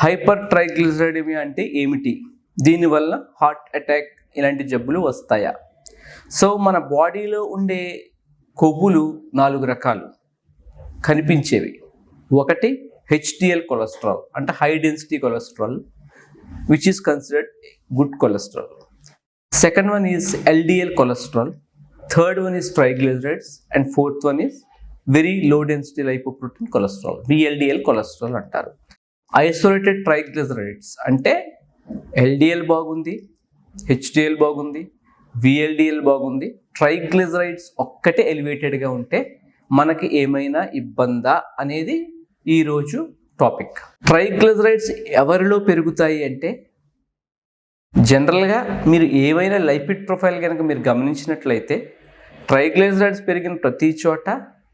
Hyper ట్రైగ్లిజరైడెమియా అంటే ఏమిటి? దీనివల్ల హార్ట్ అటాక్ ఇలాంటి జబ్బులు వస్తాయా? సో మన బాడీలో ఉండే కొవ్వులు 4 రకాలు కనిపించేవి. ఒకటి హెచ్డిఎల్ కొలెస్ట్రాల్ అంటే high density cholesterol which is considered good cholesterol. Second one is LDL cholesterol. Third one is triglycerides and fourth one is very low density lipoprotein cholesterol, VLDL cholesterol అంటారు. Isolated triglycerides అంటే LDL బాగుంది, HDL బాగుంది, VLDL బాగుంది, triglycerides ఒక్కటే ఎలివేటెడ్గా ఉంటే మనకి ఏమైనా ఇబ్బందా అనేది ఈరోజు టాపిక్. ట్రైగ్లిజరైడ్స్ ఎవరిలో పెరుగుతాయి అంటే జనరల్గా మీరు ఏమైనా లైపిడ్ ప్రొఫైల్ కనుక మీరు గమనించినట్లయితే ట్రైగ్లిజరైడ్స్ పెరిగిన ప్రతి చోట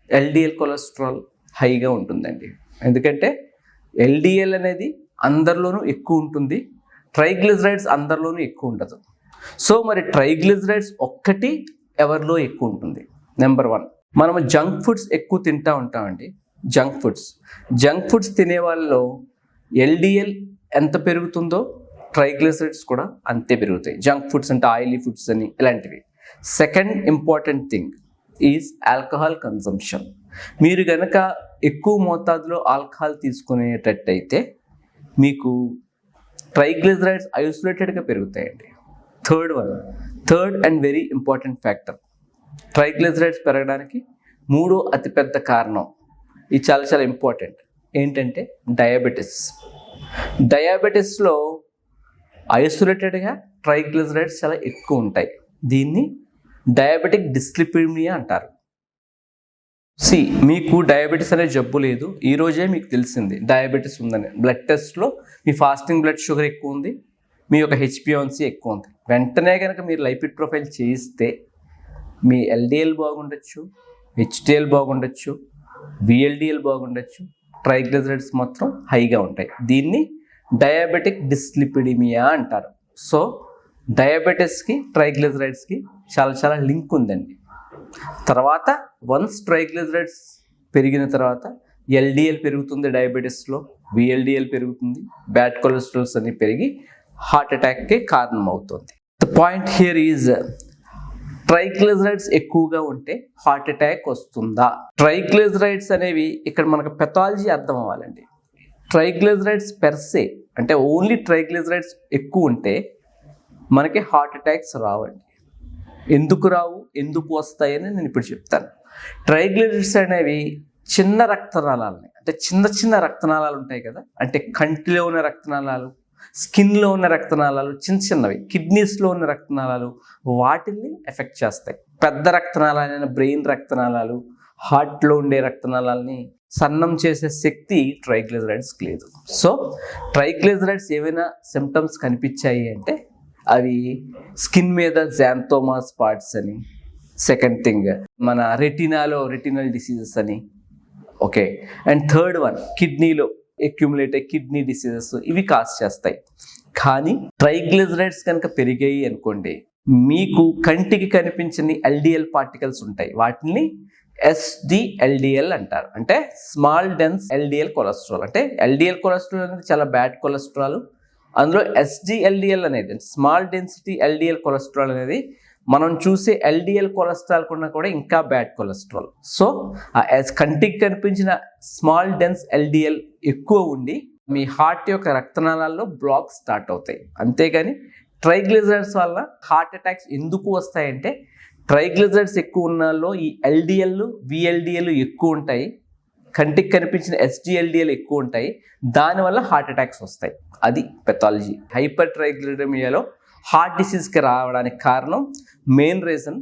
ఎల్డిఎల్ కొలెస్ట్రాల్ హైగా ఉంటుందండి. ఎందుకంటే ఎల్డిఎల్ అనేది అందరిలోనూ ఎక్కువ ఉంటుంది, ట్రైగ్లిజరైడ్స్ అందరిలోనూ ఎక్కువ ఉండదు. సో మరి ట్రైగ్లిజరైడ్స్ ఒక్కటి ఎవరిలో ఎక్కువ ఉంటుంది? నెంబర్ 1, మనము జంక్ ఫుడ్స్ ఎక్కువ తింటూ ఉంటామండి. జంక్ ఫుడ్స్ తినే వాళ్ళలో ఎల్డిఎల్ ఎంత పెరుగుతుందో ట్రైగ్లిజరైడ్స్ కూడా అంతే పెరుగుతాయి. జంక్ ఫుడ్స్ అంటే ఆయిలీ ఫుడ్స్ అని ఇలాంటివి. Second important thing is alcohol consumption. మీరు కనుక ఎక్కువ మోతాదులో ఆల్కహాల్ తీసుకునేటట్టయితే మీకు ట్రైగ్లిజరైడ్స్ ఐసోలేటెడ్గా పెరుగుతాయండి. Third and very important factor triglycerides పెరగడానికి మూడో అతిపెద్ద కారణం, ఇది చాలా చాలా ఇంపార్టెంట్, ఏంటంటే డయాబెటిస్లో ఐసోలేటెడ్గా ట్రైగ్లిజరైడ్స్ చాలా ఎక్కువ ఉంటాయి. దీన్ని డయాబెటిక్ డిస్లిపిడిమియా అంటారు. మీకు డయాబెటీస్ అనే జబ్బు లేదు, ఈరోజే మీకు తెలిసింది డయాబెటీస్ ఉందని. బ్లడ్ టెస్ట్లో మీ ఫాస్టింగ్ బ్లడ్ షుగర్ ఎక్కువ ఉంది, మీ యొక్క హెచ్బిఎవన్సీ ఎక్కువ ఉంది. వెంటనే కనుక మీరు లైపిడ్ ప్రొఫైల్ చేయిస్తే మీ ఎల్డిఎల్ బాగుండొచ్చు, హెచ్డిఎల్ బాగుండొచ్చు, విఎల్డిఎల్ బాగుండొచ్చు, ట్రైగ్లిజరైడ్స్ మాత్రం హైగా ఉంటాయి. దీన్ని డయాబెటిక్ డిస్లిపిడిమియా అంటారు. సో డయాబెటీస్కి ట్రైగ్లిజరైడ్స్కి చాలా చాలా లింక్ ఉందండి. తర్వాత వన్స్ ట్రైగ్లిజరైడ్స్ పెరిగిన తర్వాత ఎల్డిఎల్ పెరుగుతుంది, డయాబెటీస్లో విఎల్డిఎల్ పెరుగుతుంది, బ్యాడ్ కొలెస్ట్రాల్స్ అన్ని పెరిగి హార్ట్ అటాక్కి కారణం అవుతుంది. The point here is triglycerides ఎక్కువగా ఉంటే హార్ట్ అటాక్ వస్తుందా? ట్రైగ్లిజరైడ్స్ అనేవి ఇక్కడ మనకు పెథాలజీ అర్థం అవ్వాలండి. ట్రైగ్లిజరైడ్స్ పెర్సే అంటే ఓన్లీ ట్రైగ్లిజరైడ్స్ ఎక్కువ ఉంటే మనకి హార్ట్ అటాక్స్ రావండి. ఎందుకు రావు, ఎందుకు వస్తాయని నేను ఇప్పుడు చెప్తాను. ట్రైగ్లిజరైడ్స్ అనేవి చిన్న రక్తనాళాలని అంటే చిన్న రక్తనాళాలు ఉంటాయి కదా, అంటే కంటిలో ఉన్న రక్తనాళాలు, స్కిన్లో ఉన్న రక్తనాళాలు, చిన్నవి కిడ్నీస్లో ఉన్న రక్తనాళాలు, వాటిని ఎఫెక్ట్ చేస్తాయి. పెద్ద రక్తనాళాలైన బ్రెయిన్ రక్తనాళాలు, హార్ట్లో ఉండే రక్తనాళాలని సన్నం చేసే శక్తి ట్రైగ్లిజరైడ్స్కి లేదు. సో ట్రైగ్లిజరైడ్స్ ఏవైనా సిమ్టమ్స్ కనిపించాయి అంటే అవి స్కిన్ మీద జాంతోమా స్పాట్స్ అని, సెకండ్ థింగ్ మన రెటినల్ డిసీజెస్ అని, ఓకే, అండ్ థర్డ్ వన్ కిడ్నీలో అక్యుములేట్ అయ్యే కిడ్నీ డిసీజెస్, ఇవి కాజ్ చేస్తాయి. కానీ ట్రైగ్లిజరైడ్స్ కనుక పెరిగాయి అనుకోండి, మీకు కంటికి కనిపించని ఎల్డిఎల్ పార్టికల్స్ ఉంటాయి, వాటిని ఎస్డిఎల్డిఎల్ అంటారు. అంటే స్మాల్ డెన్స్ ఎల్డిఎల్ కొలెస్ట్రాల్. అంటే ఎల్డిఎల్ కొలెస్ట్రాల్ అనేది చాలా బ్యాడ్ కొలెస్ట్రాల్, అందులో ఎస్డిఎల్డిఎల్ అనేది స్మాల్ డెన్సిటీ ఎల్డిఎల్ కొలెస్ట్రాల్ అనేది మనం చూసే ఎల్డిఎల్ కొలెస్ట్రాల్ కన్నా కూడా ఇంకా బ్యాడ్ కొలెస్ట్రాల్. సో కంటికి కనిపించిన స్మాల్ డెన్స్ ఎల్డిఎల్ ఎక్కువ ఉండి మీ హార్ట్ యొక్క రక్తనాళాల్లో బ్లాక్ స్టార్ట్ అవుతాయి. అంతేగాని ట్రైగ్లిజరైడ్స్ వల్ల హార్ట్ అటాక్స్ ఎందుకు వస్తాయంటే ట్రైగ్లిజరైడ్స్ ఎక్కువ ఉన్నలో ఈ ఎల్డిఎల్ విఎల్డిఎల్ ఎక్కువ ఉంటాయి, కంటికి కనిపించిన ఎస్డిఎల్డిఎల్ ఎక్కువ ఉంటాయి, దానివల్ల హార్ట్ అటాక్స్ వస్తాయి. అది పెథాలజీ. హైపర్ ట్రైగ్లిజరైడెమియాలో హార్ట్ డిసీజ్కి రావడానికి కారణం మెయిన్ రీజన్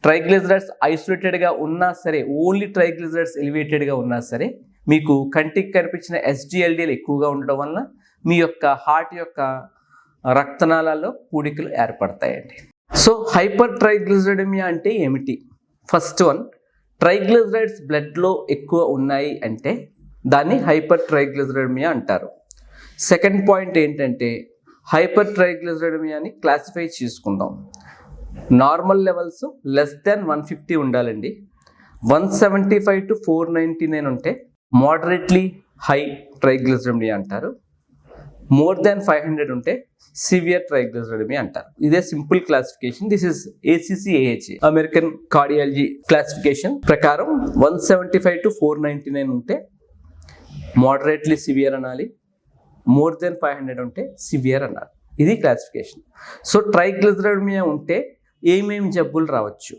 ట్రైగ్లిజరైడ్స్ ఐసోలేటెడ్గా ఉన్నా సరే, ఓన్లీ ట్రైగ్లిజరైడ్స్ ఎలివేటెడ్గా ఉన్నా సరే, మీకు కంటికి కనిపించిన ఎస్డిఎల్డిఎల్ ఎక్కువగా ఉండడం వల్ల మీ యొక్క హార్ట్ యొక్క రక్తనాళాల్లో పూడికలు ఏర్పడతాయండి. సో హైపర్ ట్రైగ్లిజరైడెమియా అంటే ఏమిటి? ఫస్ట్ వన్, ట్రైగ్లిజరైడ్స్ బ్లడ్లో ఎక్కువ ఉన్నాయి అంటే దాన్ని హైపర్ ట్రైగ్లిజరైడెమియా అంటారు. సెకండ్ పాయింట్ ఏంటంటే హైపర్ ట్రైగ్లిజరైడెమియాని క్లాసిఫై చేసుకుందాం. నార్మల్ లెవెల్స్ లెస్ దాన్ 150 ఉండాలండి. 175 to 499 ఉంటే మోడరేట్లీ హై ట్రైగ్లిజరైడెమియా అంటారు. మోర్ దాన్ 500 ఉంటే సివియర్ ట్రైగ్లిజరైడెమియా అంటారు. ఇదే simple classification. This is ACC-AHA, American cardiology classification ప్రకారం. 175 to 499 ఉంటే మోడరేట్లీ సివియర్ అనాలి, మోర్ దెన్ 500 ఉంటే సివియర్ అనాలి. ఇది క్లాసిఫికేషన్. సో ట్రైగ్లిజరైడెమియా ఉంటే ఏమేమి జబ్బులు రావచ్చు?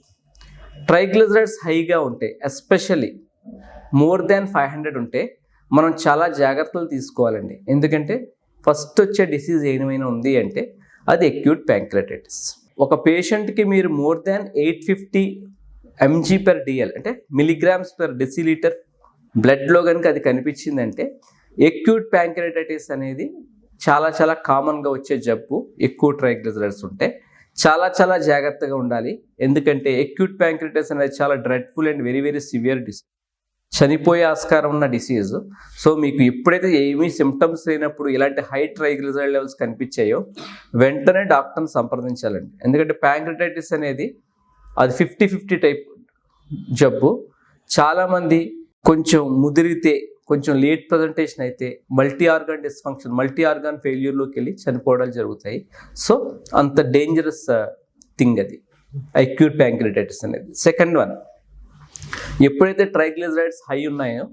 ట్రైగ్లిజరైడ్స్ హైగా ఉంటే, ఎస్పెషల్లీ మోర్ దాన్ 500 ఉంటే మనం చాలా జాగ్రత్తలు తీసుకోవాలండి. ఎందుకంటే ఫస్ట్ వచ్చే డిసీజ్ ఏమైనా ఉంది అంటే అది అక్యూట్ ప్యాంక్రియాటైటిస్. ఒక పేషెంట్కి మీరు మోర్ దాన్ 850 mg/dl అంటే మిలీగ్రామ్స్ పర్ డెసిలీటర్ బ్లడ్లో కనుక అది కనిపించిందంటే అక్యూట్ ప్యాంక్రియాటైటిస్ అనేది చాలా చాలా కామన్గా వచ్చే జబ్బు. ఎక్కువ ట్రైగ్లిజరైడ్స్ ఉంటే చాలా జాగ్రత్తగా ఉండాలి. ఎందుకంటే అక్యూట్ ప్యాంక్రియాటైటిస్ అనేది చాలా dreadful and very very severe disease, చనిపోయే ఆస్కారం ఉన్న డిసీజ్. సో మీకు ఎప్పుడైతే ఏమీ సిమ్టమ్స్ లేనప్పుడు ఇలాంటి హై ట్రైగ్లిజరైడ్ లెవెల్స్ కనిపించాయో వెంటనే డాక్టర్ని సంప్రదించాలండి. ఎందుకంటే ప్యాంక్రియాటైటిస్ అనేది అది 50-50 టైప్ జబ్బు. చాలామంది కొంచెం ముదిరితే, కొంచెం లేట్ ప్రజెంటేషన్ అయితే multi organ dysfunction, multi organ ఫెయిల్యూర్లోకి వెళ్ళి చనిపోవడాలు జరుగుతాయి. సో అంత డేంజరస్ థింగ్ అది అక్యూట్ ప్యాంక్రియాటైటిస్ అనేది. సెకండ్ వన్, ఎప్పుడైతే ట్రైగ్లిజరైడ్స్ హై ఉన్నాయో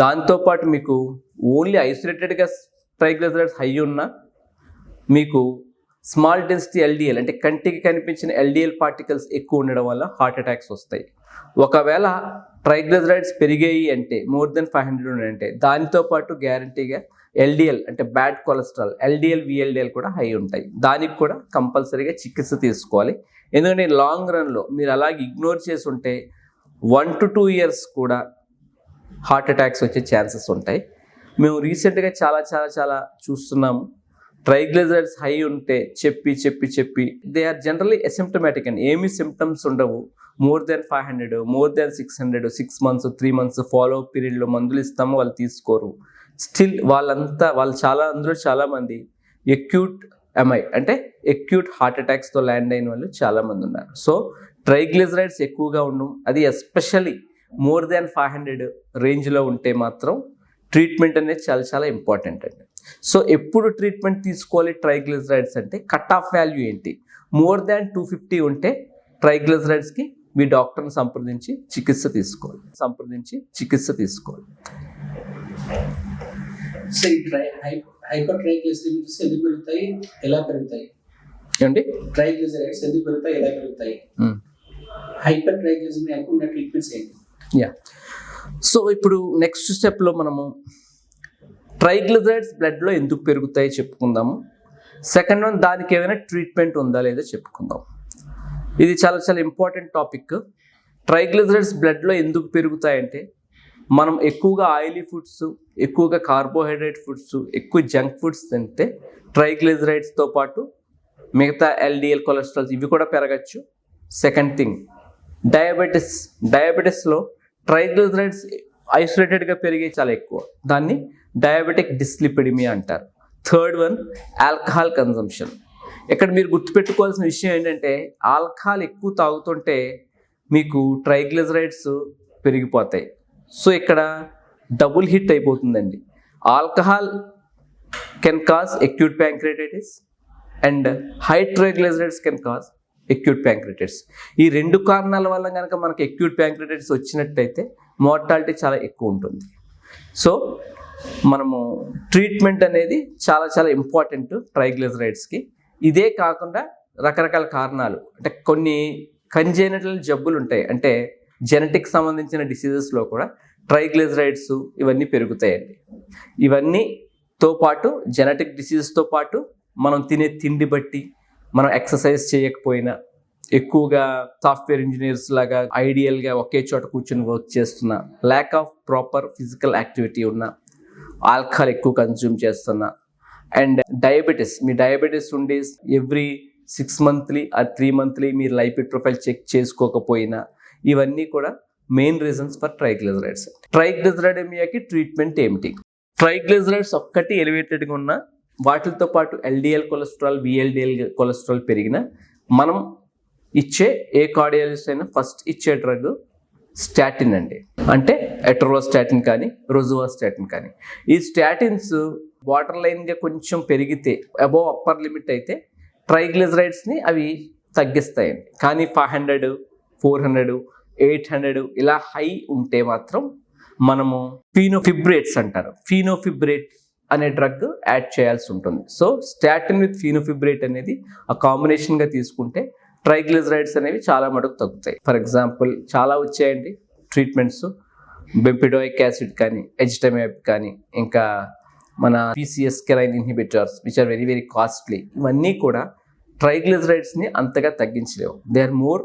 దాంతోపాటు మీకు ఓన్లీ ఐసోలేటెడ్గా ట్రైగ్లిజరైడ్స్ హై ఉన్నా మీకు స్మాల్ డెన్సిటీ LDL అంటే కంటికి కనిపించిన LDL పార్టికల్స్ ఎక్కువ ఉండడం వల్ల హార్ట్ అటాక్స్ వస్తాయి. ఒకవేళ ట్రైగ్లిజరైడ్స్ పెరిగాయి అంటే మోర్ దెన్ 500 ఉన్నాయంటే దానితో పాటు గ్యారంటీగా LDL అంటే బ్యాడ్ కొలెస్ట్రాల్, LDL VLDL కూడా హై ఉంటాయి. దానికి కూడా కంపల్సరీగా చికిత్స తీసుకోవాలి. ఎందుకంటే లాంగ్ రన్లో మీరు అలాగే ఇగ్నోర్ చేసి ఉంటే 1 to 2 years కూడా హార్ట్ అటాక్స్ వచ్చే ఛాన్సెస్ ఉంటాయి. మేము రీసెంట్గా చాలా చూస్తున్నాము. ట్రైగ్లిజరైడ్స్ హై ఉంటే చెప్పి దే ఆర్ జనరలీ అసిమ్టమాటిక్ అండి, ఏమీ సిమ్టమ్స్ ఉండవు. More than 500, more than 600, 6 months 3 months follow up పీరియడ్లో మందులు ఇస్తాము, వాళ్ళు తీసుకోరు. స్టిల్ అందులో చాలామంది అక్యూట్ MI అంటే అక్యూట్ హార్ట్ అటాక్స్తో ల్యాండ్ అయిన వాళ్ళు చాలామంది ఉన్నారు. సో ట్రైగ్లిజరైడ్స్ ఎక్కువగా ఉండడం, అది ఎస్పెషల్లీ మోర్ దాన్ 500 రేంజ్లో ఉంటే మాత్రం ట్రీట్మెంట్ అనేది చాలా ఇంపార్టెంట్ అండి. సో ఎప్పుడు ట్రీట్మెంట్ తీసుకోవాలి ట్రైగ్లిజరైడ్స్ అంటే కట్ ఆఫ్ వాల్యూ ఏంటి? మోర్ దాన్ 250 ఉంటే ట్రైగ్లిజరైడ్స్కి మీ డాక్టర్ని సంప్రదించి చికిత్స తీసుకోవాలి. సో హైపర్ ట్రైగ్లిజరైడ్స్ ఎందుకు పెరుగుతాయి, ఎలా పెరుగుతాయి? ఏమండి, ట్రైగ్లిజరైడ్స్ ఎందుకు పెరుగుతాయి, ఎలా పెరుగుతాయి? హైపర్ ట్రైగ్లిజరైడ్ ఉన్న ట్రీట్మెంట్స్ ఏంటి? సో ఇప్పుడు నెక్స్ట్ స్టెప్లో మనము ట్రైగ్లిజరైడ్స్ బ్లడ్లో ఎందుకు పెరుగుతాయి చెప్పుకుందాము. సెకండ్ వన్, దానికి ఏమైనా ట్రీట్మెంట్ ఉందా లేదా చెప్పుకుందాం. ఇది చాలా ఇంపార్టెంట్ టాపిక్. ట్రైగ్లిజరైడ్స్ బ్లడ్లో ఎందుకు పెరుగుతాయంటే మనం ఎక్కువగా ఆయిలీ ఫుడ్స్, ఎక్కువగా కార్బోహైడ్రేట్ ఫుడ్స్, ఎక్కువ జంక్ ఫుడ్స్ తింటే ట్రైగ్లిజరైడ్స్తో పాటు మిగతా LDL కొలెస్ట్రాల్స్ ఇవి కూడా పెరగచ్చు. సెకండ్ థింగ్, డయాబెటీస్లో ట్రైగ్లిజరైడ్స్ ఐసోలేటెడ్గా పెరిగే చాలా ఎక్కువ, దాన్ని డయాబెటిక్ డిస్లిపిడిమియా అంటారు. Third one, alcohol consumption. ఇక్కడ మీరు గుర్తుపెట్టుకోవాల్సిన విషయం ఏంటంటే ఆల్కహాల్ ఎక్కువ తాగుతుంటే మీకు ట్రైగ్లిజరైడ్స్ పెరిగిపోతాయి. సో ఇక్కడ డబుల్ హిట్ అయిపోతుందండి. Alcohol can cause acute pancreatitis and high triglycerides can cause acute pancreatitis. ఈ రెండు కారణాల వల్ల కనుక మనకి అక్యూట్ ప్యాంక్రియాటైటిస్ వచ్చినట్టయితే మార్టాలిటీ చాలా ఎక్కువ ఉంటుంది. సో మనము ట్రీట్మెంట్ అనేది చాలా ఇంపార్టెంట్ ట్రైగ్లిజరైడ్స్కి. ఇదే కాకుండా రకరకాల కారణాలు, అంటే కొన్ని కంజెనిటల్ జబ్బులు ఉంటాయి, అంటే జెనెటిక్ సంబంధించిన డిసీజెస్లో కూడా ట్రైగ్లిజరైడ్స్ ఇవన్నీ పెరుగుతాయండి. ఇవన్నీతో పాటు జెనెటిక్ డిసీజెస్తో పాటు మనం తినే తిండి బట్టి, మనం ఎక్సర్సైజ్ చేయకపోయినా, ఎక్కువగా సాఫ్ట్వేర్ ఇంజనీర్స్ లాగా ఐడియల్గా ఒకే చోట కూర్చొని వర్క్ చేస్తున్న, lack of proper physical activity ఉన్న, ఆల్కహాల్ ఎక్కువ కన్జ్యూమ్ చేస్తున్నా, అండ్ మీ డయాబెటీస్ ఉండి ఎవ్రీ 6 monthly ఆర్ 3 monthly మీరు లైపిడ్ ప్రొఫైల్ చెక్ చేసుకోకపోయినా, ఇవన్నీ కూడా మెయిన్ రీజన్స్ ఫర్ ట్రైగ్లిజరైడ్స్. ట్రైగ్లిజరైడెమియాకి ట్రీట్మెంట్ ఏమిటి? ట్రైగ్లిజరైడ్స్ ఒక్కటి ఎలివేటెడ్గా ఉన్న, వాటితో పాటు LDL కొలెస్ట్రాల్, VLDL కొలెస్ట్రాల్ పెరిగిన మనం ఇచ్చే ఏ కార్డియాలజిస్ట్ అయినా ఫస్ట్ ఇచ్చే డ్రగ్ స్టాటిన్ అండి. అంటే ఎట్రోస్టాటిన్ కానీ, రోజువాస్టాటిన్ కానీ. ఈ స్టాటిన్స్ బార్డర్ లైన్గా కొంచెం పెరిగితే అబోవ్ అప్పర్ లిమిట్ అయితే ట్రైగ్లిజరైడ్స్ని అవి తగ్గిస్తాయండి. కానీ 500, 400, 800 ఇలా హై ఉంటే మాత్రం మనము ఫీనోఫిబ్రేట్స్ అంటారు, ఫీనోఫిబ్రేట్ అనే డ్రగ్ యాడ్ చేయాల్సి ఉంటుంది. సో స్టాటిన్ విత్ ఫీనోఫిబ్రేట్ అనేది ఆ కాంబినేషన్గా తీసుకుంటే ట్రైగ్లిజరైడ్స్ అనేవి చాలా మటుకు తగ్గుతాయి. ఫర్ ఎగ్జాంపుల్ చాలా వచ్చాయండి ట్రీట్మెంట్స్, బెంపిడోయిక్ యాసిడ్ కానీ, ఎజిటమిబ్ కానీ, ఇంకా మన PCSK9 inhibitors which are very very costly. ఇవన్నీ కూడా ట్రైగ్లిజరైడ్స్ని అంతగా తగ్గించలేవు. They are more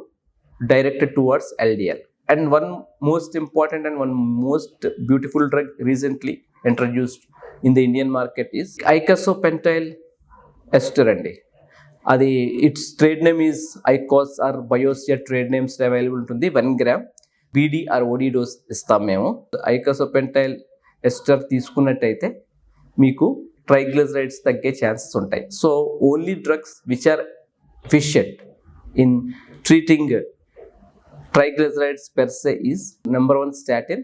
directed towards LDL. And one most important and one most beautiful drug recently introduced in the Indian market is icosapentail ester అండి. అది it's trade name is ఐకాస్ or బయోసియా trade names available ఉంటుంది. 1 gram BD or OD dose ఇస్తాం మేము. ఐకోసోపెంటైల్ ester తీసుకున్నట్టయితే మీకు triglycerides తగ్గే ఛాన్సెస్ ఉంటాయి. So only drugs which are efficient in treating triglycerides per se is number 1 statin,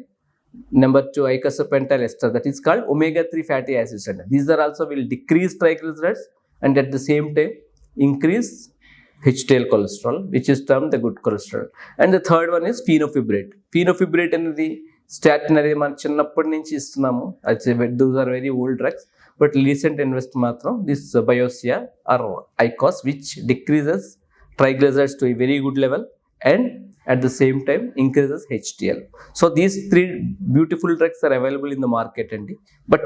number 2 icosapentail ester, that is called omega-3 fatty acids. And these are also will decrease triglycerides and at the same time increase HDL cholesterol, which is termed the good cholesterol. And the third one is fenofibrate. Fenofibrate అనేది statin అనేది మనం చిన్నప్పటి నుంచి ఇస్తున్నాము. Those are very old drugs, but recent invest మాత్రం this బయోసియా or ఐకాస్ which decreases triglycerides to a very good level and at the same time increases HDL. So these 3 beautiful drugs are available in the market and but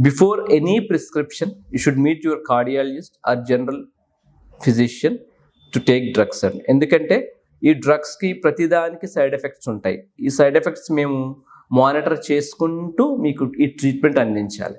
before any prescription you should meet your cardiologist or general physician to take drugs. And ఎందుకంటే ఈ డ్రగ్స్కి ప్రతిదానికి side effects ఉంటాయి. ఈ side effects మేము monitor చేసుకుంటూ మీకు ఈ ట్రీట్మెంట్ అందించాలి.